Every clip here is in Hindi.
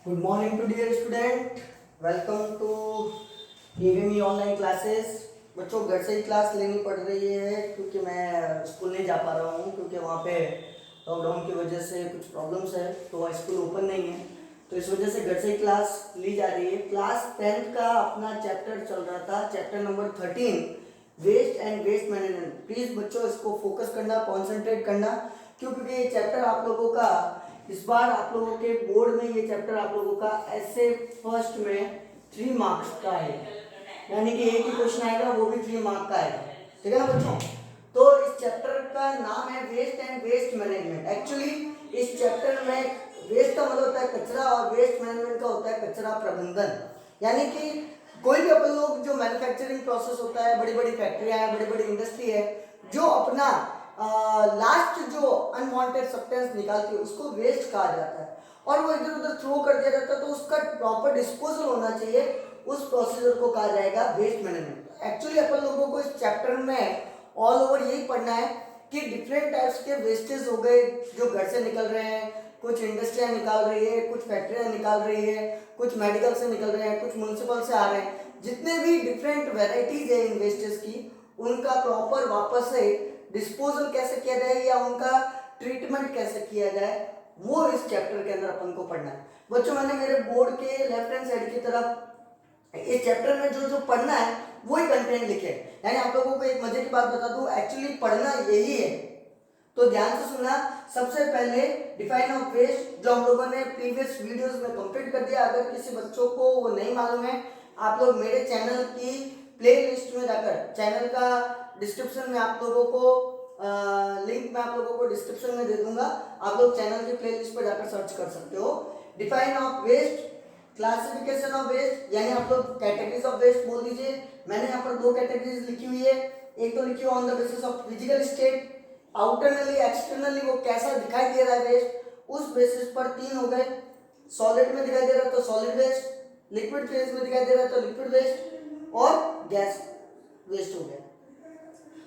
Good morning to dear student. Welcome to EVME online classes. बच्चों घर से ही क्लास लेनी पड़ रही है क्योंकि मैं स्कूल नहीं जा पा रहा हूँ क्योंकि वहाँ पे लॉकडाउन की वजह से कुछ प्रॉब्लम्स है तो स्कूल ओपन नहीं है, तो इस वजह से घर से ही क्लास ली जा रही है। क्लास 10th का अपना चैप्टर चल रहा था, chapter number 13 waste and waste management. Please बच्चों इसको फोकस करना, कॉन्सेंट्रेट करना क्योंकि ये चैप्टर आप लोगों का इस बार आप लोगों के बोर्ड में ये चैप्टर आप लोगों का ऐसे फर्स्ट में 3 मार्क्स का है, यानी कि एक ही क्वेश्चन आएगा वो भी 3 मार्क का आएगा। ठीक है ना बच्चों? तो इस चैप्टर का नाम है waste and waste management. Actually इस चैप्टर में वेस्ट का मतलब होता है कचरा और वेस्ट मैनेजमेंट का होता है कचरा प्रबंधन। यानी कि कोई भी अपन लोग जो मैन्युफैक्चरिंग प्रोसेस होता है, बड़ी बड़ी फैक्ट्रियां हैं, बड़ी बड़ी इंडस्ट्री है, जो अपना लास्ट जो अनवांटेड सब्सटेंस निकालती है उसको वेस्ट कहा जाता है और वो इधर उधर थ्रो कर दिया जाता है, तो उसका प्रॉपर डिस्पोजल होना चाहिए। उस प्रोसीजर को कहा जाएगा वेस्ट मैनेजमेंट। एक्चुअली अपन लोगों को इस चैप्टर में ऑल ओवर यही पढ़ना है कि डिफरेंट टाइप्स के वेस्टेज हो गए जो घर से निकल रहे हैं, कुछ इंडस्ट्रियां निकाल रही है, कुछ फैक्ट्रियां निकाल रही है, कुछ मेडिकल से निकल रहे हैं, कुछ म्यूनिसिपल से आ रहे हैं, जितने भी डिफरेंट वेराइटीज है इन वेस्टेज की, उनका प्रॉपर वापस से डिस्पोजल कैसे किया जाए या उनका ट्रीटमेंट कैसे किया जाए, वो इस चैप्टर के अंदर अपन को पढ़ना है। बच्चों मैंने मेरे बोर्ड के लेफ्ट हैंड साइड की तरफ इस चैप्टर में जो जो पढ़ना है वही कंटेंट लिखे हैं। यानी आप लोगों को एक मजे की बात बता दूं, एक्चुअली पढ़ना यही है, तो ध्यान से सुनना। सबसे पहले डिफाइन ऑफ वेस्ट जो हम लोगों ने प्रीवियस वीडियोस में कंप्लीट कर दिया। अगर किसी बच्चों को वो नहीं मालूम है, आप लोग मेरे चैनल की प्ले लिस्ट में जाकर, चैनल का डिस्क्रिप्शन में आप लोगों को लिंक मैं आप लोगों को डिस्क्रिप्शन में दे दूंगा, आप लोग चैनल की प्ले लिस्ट पर जाकर सर्च कर सकते हो। Define of waste, classification of waste, यानी आप लोग कैटेगरीज ऑफ वेस्ट बोल दीजिए। मैंने यहाँ पर 2 कैटेगरीज लिखी हुई है। एक तो लिखी हुई on the basis of physical state, outernally externally वो कैसा दिखाई दे रहा है वेस्ट, उस बेसिस पर 3 हो गए। सॉलिड में दिखाई दे रहा है तो सॉलिड वेस्ट, लिक्विड फेज में दिखाई दे रहा है तो लिक्विड वेस्ट और गैस वेस्ट हो गया।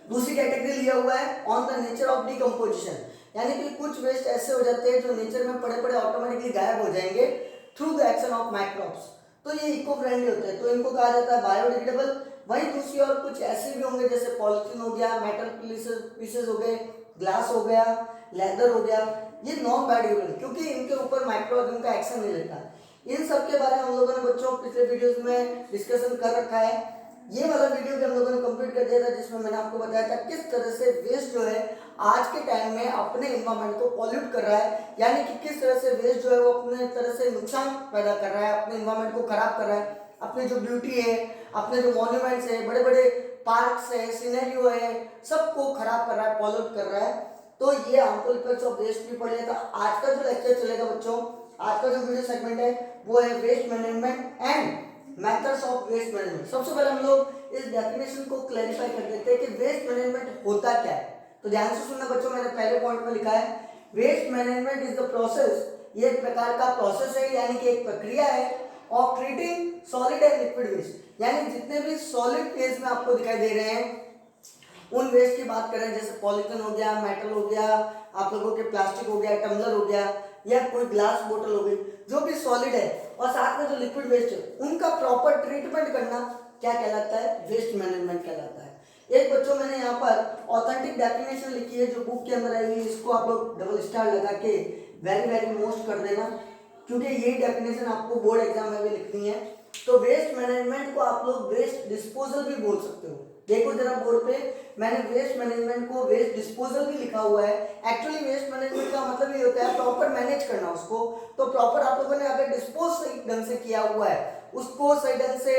दूसरी कैटेगरी लिया हुआ है on the nature of decomposition, यानी कि कुछ वेस्ट ऐसे हो जाते हैं जो नेचर में पड़े पड़े ऑटोमेटिकली गायब हो जाएंगे through the action of microbes, तो ये इको फ्रेंडली होते हैं, तो इनको कहा जाता है बायोडिग्रेडेबल। वहीं दूसरी और कुछ ऐसे भी होंगे जैसे पॉलिथीन हो गया, मेटल पीसेस हो गए, ग्लास हो गया, लेदर हो गया, ये नॉन बायोडिग्रेडेबल क्योंकि इनके ऊपर माइक्रोऑर्गेनिज्म का एक्शन नहीं रहता। इन सब के बारे में हम लोगों ने बच्चों पिछले वीडियोस में डिस्कशन कर रखा है। ये वाला वीडियो भी हम लोगों ने कंप्लीट कर दिया था जिसमें मैंने आपको बताया था किस तरह से वेस्ट जो है आज के टाइम में अपने एनवायरनमेंट को पॉल्यूट कर रहा है, यानी कि किस तरह से वेस्ट जो है वो अपने तरह से नुकसान पैदा कर रहा है, अपने एनवायरनमेंट को खराब कर रहा है, अपनी जो ब्यूटी है, अपने जो मॉन्यूमेंट्स है, बड़े बड़े पार्क्स है, सीनरियो है, सबको खराब कर रहा है, पॉल्यूट कर रहा है। तो ये हार्मफुल इफेक्ट्स ऑफ वेस्ट भी पढ़ लिया था। आज का जो लेक्चर चलेगा बच्चों, आज का जो वीडियो सेगमेंट है वो है waste management and methods of waste management. सबसे पहले हम लोग इस डेफिनेशन को क्लैरिफाई कर देते हैं कि वेस्ट मैनेजमेंट होता क्या है। तो ध्यान से सुनना बच्चों, मैंने पहले पॉइंट में लिखा है waste management is the process, ये एक प्रकार का प्रोसेस है यानी कि एक प्रक्रिया है of treating solid and liquid waste, यानी जितने भी सॉलिड फेज में आपको दिखाई दे रहे हैं उन वेस्ट की बात करें, जैसे पॉलीथिन हो गया, मेटल हो गया, आप लोगों के प्लास्टिक हो गया, टम्बलर हो गया या कोई ग्लास बोतल हो गई, जो भी सॉलिड है और साथ में जो लिक्विड वेस्ट है उनका प्रॉपर ट्रीटमेंट करना क्या कहलाता है? वेस्ट मैनेजमेंट कहलाता है। एक बच्चों मैंने यहाँ पर ऑथेंटिक डेफिनेशन लिखी है जो बुक के अंदर आई हुई, इसको आप लोग डबल स्टार लगा के वेरी वेरी मोस्ट कर देना क्योंकि ये डेफिनेशन आपको बोर्ड एग्जाम में भी लिखनी है। तो वेस्ट मैनेजमेंट को आप लोग वेस्ट डिस्पोजल भी बोल सकते हो। देखो जरा बोर्ड पे मैंने वेस्ट मैनेजमेंट को वेस्ट डिस्पोजल भी लिखा हुआ है। एक्चुअली वेस्ट मैनेजमेंट का मतलब ये होता है प्रॉपर मैनेज करना उसको, तो प्रॉपर आप लोगों ने अगर डिस्पोज सही ढंग से किया हुआ है उसको सही ढंग से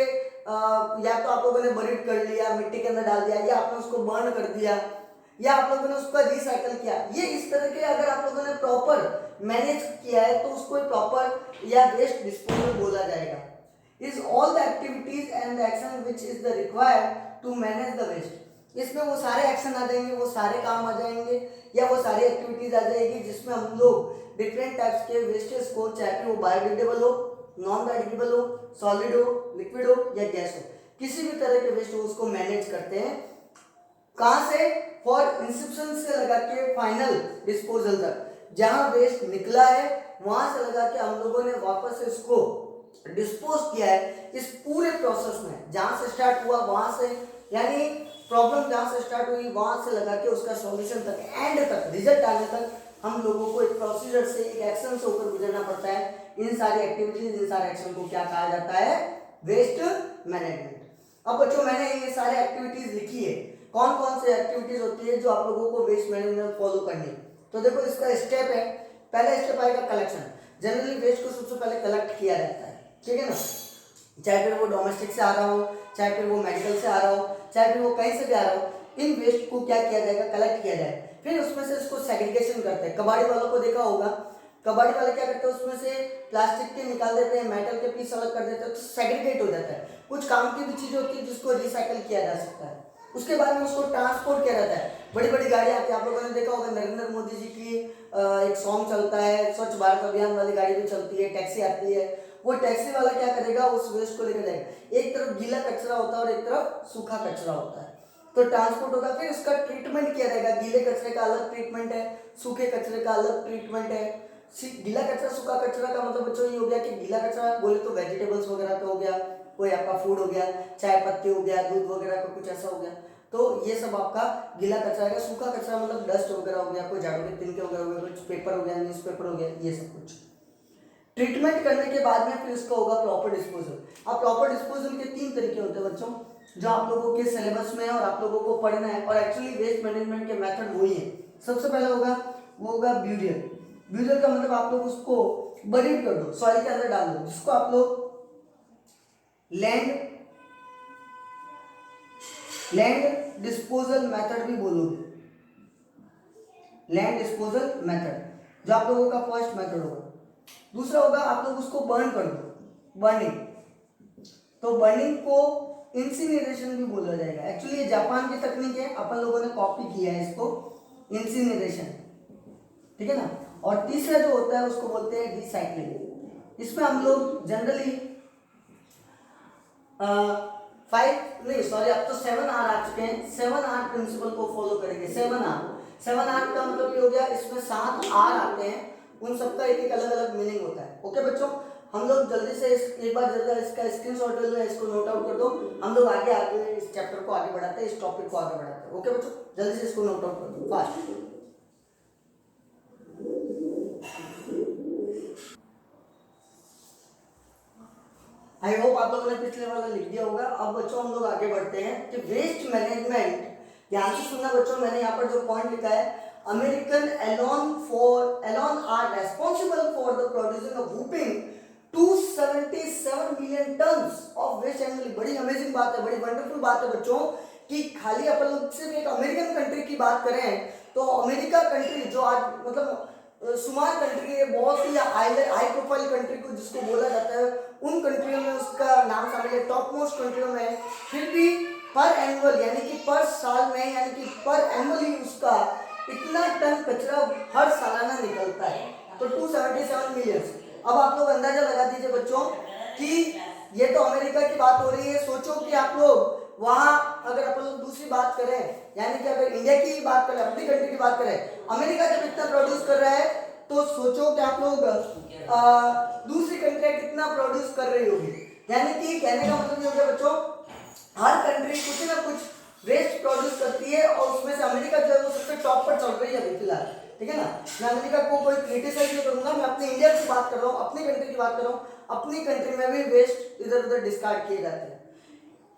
या तो आप लोगों ने बरीड कर लिया, मिट्टी के अंदर डाल दिया, या आपने उसको बर्न कर दिया, या आप लोगों ने उसका रिसाइकल किया, ये इस तरह के अगर आप लोगों ने प्रॉपर मैनेज किया है तो उसको प्रॉपर या वेस्ट डिस्पोजल बोला जाएगा। Is all the activities and the action which is the required to manage the waste, इसमें वो सारे एक्शन आ जाएंगे, वो सारे काम आ जाएंगे या वो सारी एक्टिविटीज आ जाएगी जिसमें हम लोग डिफरेंट टाइप्स के वेस्टेज को, चाहे वो बायोडिग्रेडेबल हो, नॉन बायोडिग्रेडेबल हो, सॉलिड हो, लिक्विड हो या गैस हो, किसी भी तरह के वेस्ट हो उसको मैनेज करते हैं। कहां से? फॉर इंसेप्शन से लगा के फाइनल डिस्पोजल तक, जहां वेस्ट निकला है वहां से लगा के हम लोगों ने वापस से इसको डिस्पोज किया है। इस पूरे प्रोसेस में जहां से स्टार्ट हुआ वहां से, यानी प्रॉब्लम जहां से स्टार्ट हुई वहां से लगा के उसका सॉल्यूशन तक, एंड तक, रिजल्ट आने तक हम लोगों को एक प्रोसीजर से, एक एक्शन से होकर गुजरना पड़ता है। इन सारी एक्टिविटीज, इन सारे एक्शन को क्या कहा जाता है? Waste management. अब बच्चों मैंने ये सारे एक्टिविटीज लिखी है, कौन कौन से एक्टिविटीज होती है जो आप लोगों को वेस्ट मैनेजमेंट फॉलो करनी है। तो देखो इसका स्टेप है, पहला स्टेप आएगा कलेक्शन। जनरली वेस्ट को सबसे पहले कलेक्ट किया जाता है, ठीक है ना, चाहे फिर वो डोमेस्टिक से आ रहा हो, चाहे फिर वो मेडिकल से आ रहा हो, चाहे फिर वो कहीं से भी आ रहा हो, इन वेस्ट को क्या किया जाएगा? कलेक्ट किया जाए। फिर उसमें से इसको सेग्रीगेशन करते हैं। कबाड़ी वालों को देखा होगा, कबाड़ी वाले क्या करते हैं, उसमें से प्लास्टिक के निकाल देते हैं, मेटल के पीस अलग कर देते हैं, तो सेग्रीगेट हो जाता है। कुछ काम की भी चीजें होती है जिसको रिसाइकल किया जा सकता है। उसके बाद में उसको ट्रांसपोर्ट किया जाता है। बड़ी बड़ी गाड़ी आती है, आप लोगों ने देखा होगा नरेंद्र मोदी जी की एक सॉन्ग चलता है, स्वच्छ भारत अभियान वाली गाड़ी भी चलती है, टैक्सी आती है। वो टैक्सी वाला क्या करेगा? उस वेस्ट को लेकर जाएगा। एक तरफ गीला कचरा होता है और एक तरफ सूखा कचरा होता है, तो ट्रांसपोर्ट होगा, फिर उसका ट्रीटमेंट किया जाएगा। गीले कचरे का अलग ट्रीटमेंट है, सूखे कचरे का अलग ट्रीटमेंट है। गीला कचरा, सूखा कचरा का मतलब बच्चों ये हो गया कि गीला कचरा बोले तो वेजिटेबल्स वगैरह का हो गया, कोई आपका फूड हो गया, चाय पत्ती हो गया, दूध वगैरह का कुछ ऐसा हो गया, तो ये सब आपका गीला कचरा है। सूखा कचरा मतलब डस्ट वगैरह हो गया, कोई झाड़ू के तिनके वगैरह हो गया, कुछ पेपर हो गया, न्यूज़पेपर हो गया, ये सब कुछ। ट्रीटमेंट करने के बाद में फिर इसका होगा प्रॉपर डिस्पोजल। अब प्रॉपर डिस्पोजल के 3 तरीके होते हैं बच्चों, जो आप लोगों के सिलेबस में है और आप लोगों को पढ़ना है, और एक्चुअली वेस्ट मैनेजमेंट के मेथड वही है। सबसे पहला होगा वो होगा ब्यूरियल। ब्यूरियल का मतलब आप लोग उसको बरीड कर दो, सॉइल के अंदर डाल दो, जिसको आप लोग लैंड डिस्पोजल मेथड भी बोलोगे। लैंड डिस्पोजल मेथड जो आप लोगों का फर्स्ट मेथड होगा। दूसरा होगा आप लोग उसको बर्न कर दो, बर्निंग। तो बर्निंग को इंसिनरेशन भी बोला जाएगा। एक्चुअली ये जापान की तकनीक है, अपन लोगों ने कॉपी किया है इसको, इंसिनरेशन, ठीक है ना। और तीसरा जो होता है उसको बोलते हैं रिसाइकलिंग। इसमें हम लोग जनरली 7 R आ चुके हैं, 7R प्रिंसिपल को फॉलो करेंगे। 7R का मतलब ये हो गया, इसमें 7 R आते हैं, उन सबका एक एक अलग अलग मीनिंग होता है। ओके बच्चों, हम लोग जल्दी से एक बार जल्दी इसका स्क्रीनशॉट ले लो, इसको नोट आउट कर दो। हम लोग आगे आगे इस चैप्टर को आगे बढ़ाते हैं, इस टॉपिक को आगे बढ़ाते हैं। ओके बच्चों, जल्दी से इसको नोट आउट कर दो फास्ट। आई होप आप लोगों ने पिछले वाला लिख दिया होगा। अब बच्चों हम लोग आगे बढ़ते हैं कि वेस्ट मैनेजमेंट, ध्यान से सुनना बच्चों, मैंने यहाँ पर जो पॉइंट लिखा है, American alone are responsible for the producing of whopping 277 million tons of waste annually। बड़ी अमेजिंग बात है, बड़ी वंडरफुल बात है बच्चों कि खाली अपन लोग सिर्फ एक अमेरिकन कंट्री की बात करें तो अमेरिका कंट्री जो आज मतलब शुमार कंट्री है, बहुत ही हाई प्रोफाइल कंट्री को जिसको बोला जाता है, उन कंट्रियों में उसका नाम शामिल है, टॉप मोस्ट कंट्रियों में है। फिर भी पर एनुअल यानी कि पर साल में, यानी कि पर एनुअली उसका इतना टन कचरा हर सालाना निकलता है, तो 277 मिलियन। अब आप लोग अंदाजा लगा दीजिए बच्चों कि ये तो अमेरिका की बात हो रही है। सोचो कि आप लोग वहां अगर अपन लोग दूसरी बात करें, यानी कि अगर इंडिया की बात करें, अपनी कंट्री की बात करें, अमेरिका जब इतना प्रोड्यूस कर रहा है तो सोचो कि आप लोग दूसरी कंट्री कितना प्रोड्यूस कर रही होगी। यानी कि कहने का मतलब ये हो गया बच्चों, हर कंट्री कुछ ना कुछ वेस्ट प्रोड्यूस करती है और उसमें से अमेरिका जो है वो सबसे टॉप पर चल रही है अभी फिलहाल, ठीक है ना। मैं अमेरिका को कोई क्रिटिसाइज नहीं करूंगा, मैं अपने इंडिया की बात कर रहा हूँ, अपनी कंट्री की बात कर रहा हूँ। अपनी कंट्री में भी वेस्ट इधर उधर डिस्कार्ड किए जाते हैं।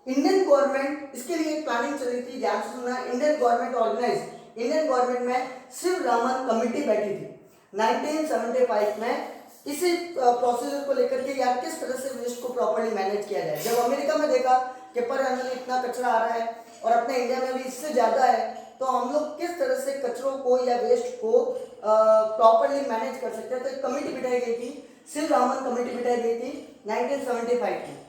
इंडियन गवर्नमेंट इसके लिए प्लानिंग चली थी, ध्यान से सुनना। इंडियन गवर्नमेंट में शिवरामन कमेटी बैठी थी 1975 में, इसी प्रोसीजर को लेकर के यार किस तरह से वेस्ट को प्रॉपर्ली मैनेज किया जाए। जब अमेरिका में देखा कि पर एनुअल इतना कचरा आ रहा है और अपने इंडिया में भी इससे ज्यादा है, तो हम लोग किस तरह से कचरों को या वेस्ट को प्रॉपर्ली मैनेज कर सकते हैं। तो एक कमेटी बिठाई गई थी, शिवरामन कमेटी बिठाई गई थी 1975 में।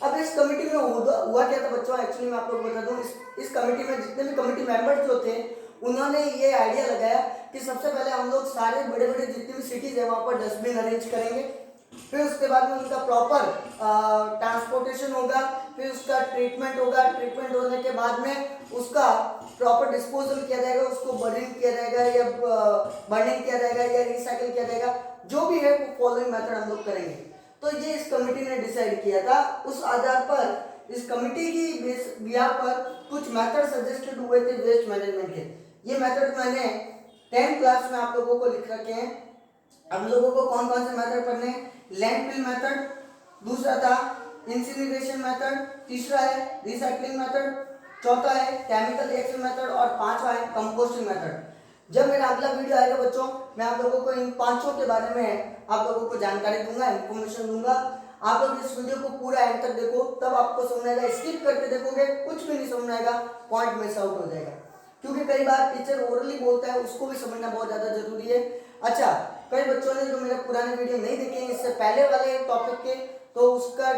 अब इस कमेटी में हुआ क्या था बच्चों, एक्चुअली मैं आप लोगों को बता दूं, इस कमेटी में जितने भी कमेटी मेंबर्स जो थे उन्होंने ये आइडिया लगाया कि सबसे पहले हम लोग सारे बड़े बड़े जितने भी सिटीज है वहाँ पर डस्टबिन अरेंज करेंगे, फिर उसके बाद में उनका प्रॉपर ट्रांसपोर्टेशन होगा, फिर उसका ट्रीटमेंट होगा, ट्रीटमेंट होने के बाद में उसका प्रॉपर डिस्पोजल किया जाएगा, उसको बर्निंग किया जाएगा या बर्निंग किया जाएगा या रिसाइकिल किया जाएगा, जो भी है वो फॉलोइंग मेथड हम लोग करेंगे। तो ये इस कमेटी ने डिसाइड किया था। उस आधार पर इस कमेटी की बिहार पर कुछ मेथड सजेस्टेड हुए थे वेस्ट मैनेजमेंट के। ये मेथड मैंने 10th क्लास में आप लोगों को लिख रखे हैं। हम लोगों को कौन कौन से मेथड पढ़ने हैं? लैंडफिल मेथड, दूसरा था इंसिनरेशन मेथड, तीसरा है रिसाइकलिंग मेथड, चौथा है केमिकल रिएक्शन मेथड और पांचवा है कंपोस्टिंग मेथड। जब मेरा अगला वीडियो आएगा बच्चों, मैं आप लोगों को इन पांचों के बारे में आप लोगों को जानकारी दूंगा, इंफॉर्मेशन दूंगा। आप लोग इस वीडियो को पूरा एंड तक देखो, तब आपको समझ आएगा। स्किप करके देखोगे कुछ भी नहीं समझ आएगा, पॉइंट मिस आउट हो जाएगा। क्योंकि कई बार टीचर ओरली बोलता है, उसको भी समझना बहुत ज्यादा जरूरी है। अच्छा, कई बच्चों ने जो मेरे पुराने वीडियो नहीं देखे हैं इससे पहले वाले टॉपिक के, तो उसका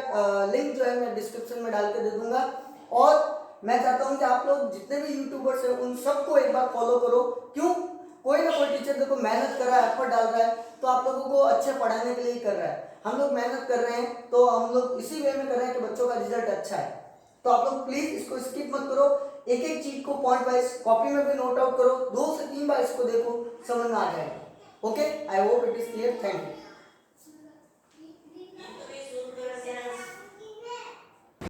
लिंक जो है मैं डिस्क्रिप्शन में डाल के दे दूंगा। और मैं चाहता हूं कि आप लोग जितने भी यूट्यूबर्स हैं उन सबको एक बार फॉलो करो। क्यों? कोई ना कोई टीचर देखो मेहनत कर रहा है, एफर्ट डाल रहा है, तो आप लोगों को अच्छे पढ़ाने के लिए ही कर रहा है। हम लोग मेहनत कर रहे हैं तो हम लोग इसी वे में कर रहे हैं कि बच्चों का रिजल्ट अच्छा है। तो आप लोग प्लीज इसको स्किप मत करो, एक एक चीज को पॉइंट वाइज कॉपी में भी नोट आउट करो, 2 से 3 बार इसको देखो, समझ में आ जाएगा। Okay, I hope it is clear. Thank you.